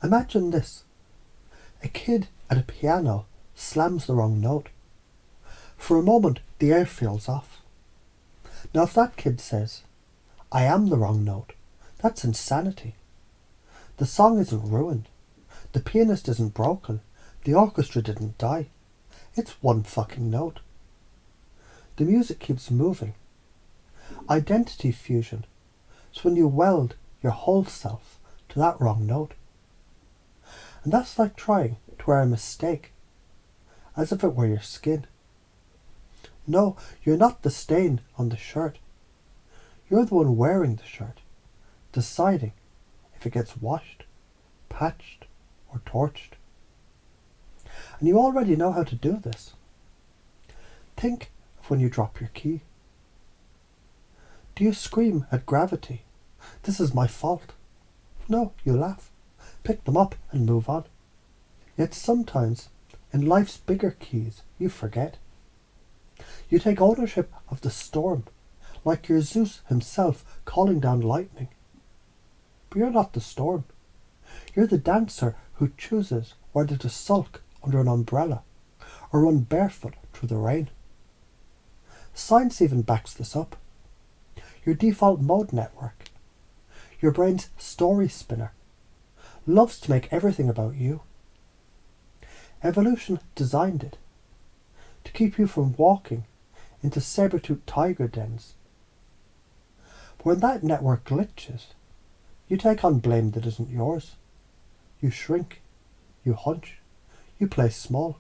Imagine this. A kid at a piano slams the wrong note. For a moment, the air feels off. Now if that kid says, "I am the wrong note," that's insanity. The song isn't ruined. The pianist isn't broken. The orchestra didn't die. It's one fucking note. The music keeps moving. Identity fusion is when you weld your whole self to that wrong note. And that's like trying to wear a mistake, as if it were your skin. No, you're not the stain on the shirt. You're the one wearing the shirt, deciding if it gets washed, patched, or torched. And you already know how to do this. Think of when you drop your key. Do you scream at gravity, "This is my fault"? No, you laugh, pick them up and move on. Yet sometimes, in life's bigger keys, you forget. You take ownership of the storm, like you're Zeus himself calling down lightning. But you're not the storm. You're the dancer who chooses whether to sulk under an umbrella or run barefoot through the rain. Science even backs this up. Your default mode network, your brain's story spinner, loves to make everything about you. Evolution designed it to keep you from walking into saber-toothed tiger dens. But when that network glitches, you take on blame that isn't yours. You shrink, you hunch, you play small.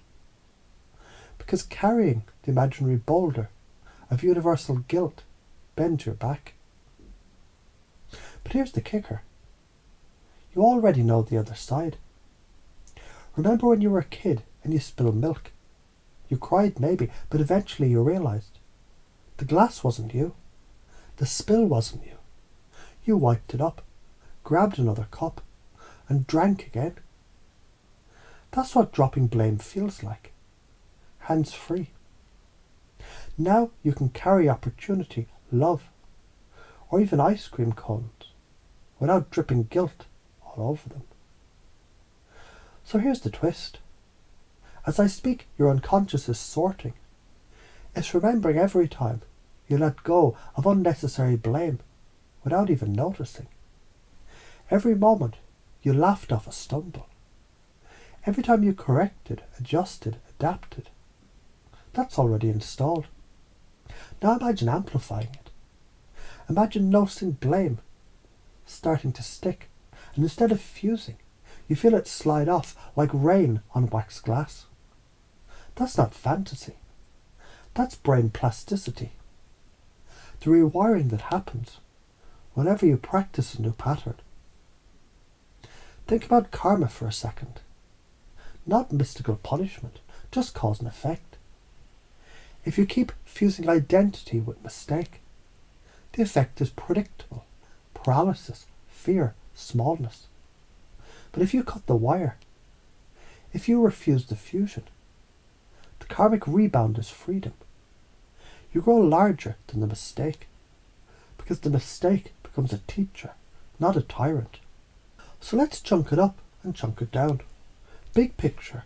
Because carrying the imaginary boulder of universal guilt bends your back. But here's the kicker. You already know the other side. Remember when you were a kid and you spilled milk? You cried maybe, but eventually you realised the glass wasn't you. The spill wasn't you. You wiped it up, grabbed another cup, and drank again. That's what dropping blame feels like. Hands free. Now you can carry opportunity, love, or even ice cream cones without dripping guilt all over them. So here's the twist. As I speak, your unconscious is sorting. It's remembering every time you let go of unnecessary blame without even noticing. Every moment you laughed off a stumble. Every time you corrected, adjusted, adapted. That's already installed. Now imagine amplifying it. Imagine noticing blame starting to stick, and instead of fusing, you feel it slide off like rain on wax glass. That's not fantasy. That's brain plasticity. The rewiring that happens whenever you practice a new pattern. Think about karma for a second. Not mystical punishment, just cause and effect. If you keep fusing identity with mistake, the effect is predictable. Paralysis, fear, smallness. But if you cut the wire, if you refuse the fusion, the karmic rebound is freedom. You grow larger than the mistake, because the mistake becomes a teacher, not a tyrant. So let's chunk it up and chunk it down. Big picture.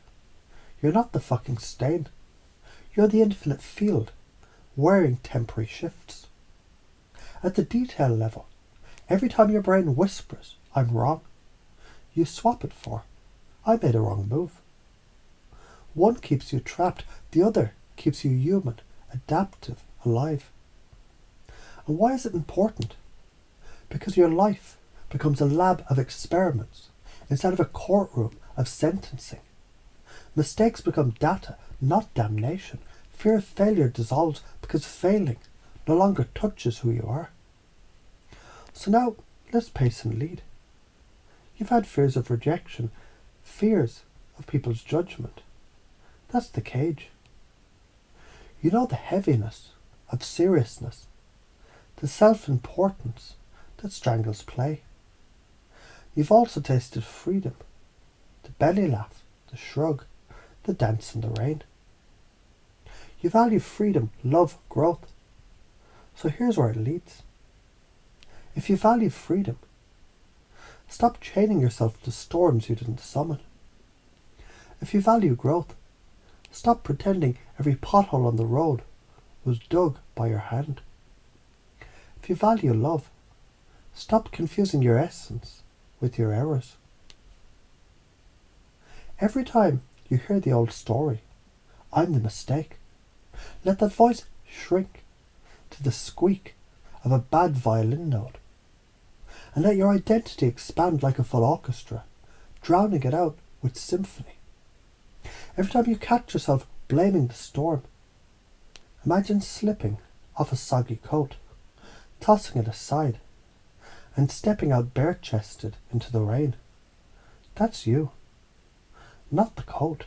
You're not the fucking stain. You're the infinite field, wearing temporary shifts. At the detail level, every time your brain whispers, "I'm wrong," you swap it for, "I made a wrong move." One keeps you trapped, the other keeps you human, adaptive, alive. And why is it important? Because your life becomes a lab of experiments instead of a courtroom of sentencing. Mistakes become data, not damnation. Fear of failure dissolves because failing no longer touches who you are. So now, let's pace and lead. You've had fears of rejection, fears of people's judgment. That's the cage. You know the heaviness of seriousness, the self-importance that strangles play. You've also tasted freedom, the belly laugh, the shrug, the dance in the rain. You value freedom, love, growth. So here's where it leads. If you value freedom, Stop chaining yourself to storms you didn't summon. If you value growth, stop pretending every pothole on the road was dug by your hand. If you value love, stop confusing your essence with your errors. Every time you hear the old story, I'm the mistake, let that voice shrink to the squeak of a bad violin note, and let your identity expand like a full orchestra, drowning it out with symphony. Every time you catch yourself blaming the storm, imagine slipping off a soggy coat, tossing it aside, and stepping out bare-chested into the rain. That's you. Not the coat,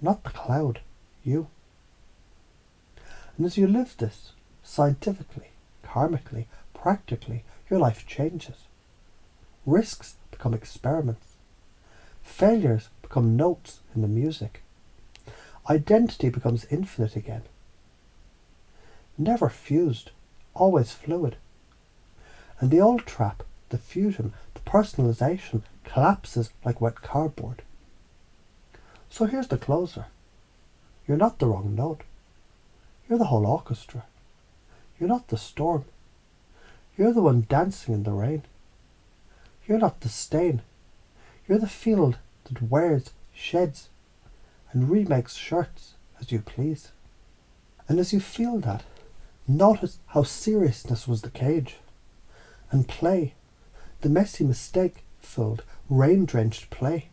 not the cloud, you. And as you live this, scientifically, karmically, practically, your life changes. Risks become experiments. Failures become notes in the music. Identity becomes infinite again. Never fused, always fluid. And the old trap, the fusion, the personalization collapses like wet cardboard. So here's the closer. You're not the wrong note. You're the whole orchestra. You're not the storm. You're the one dancing in the rain. You're not the stain. You're the field that wears, sheds, and remakes shirts as you please. And as you feel that, notice how seriousness was the cage, and play, the messy mistake-filled, rain-drenched play,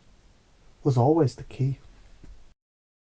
was always the key.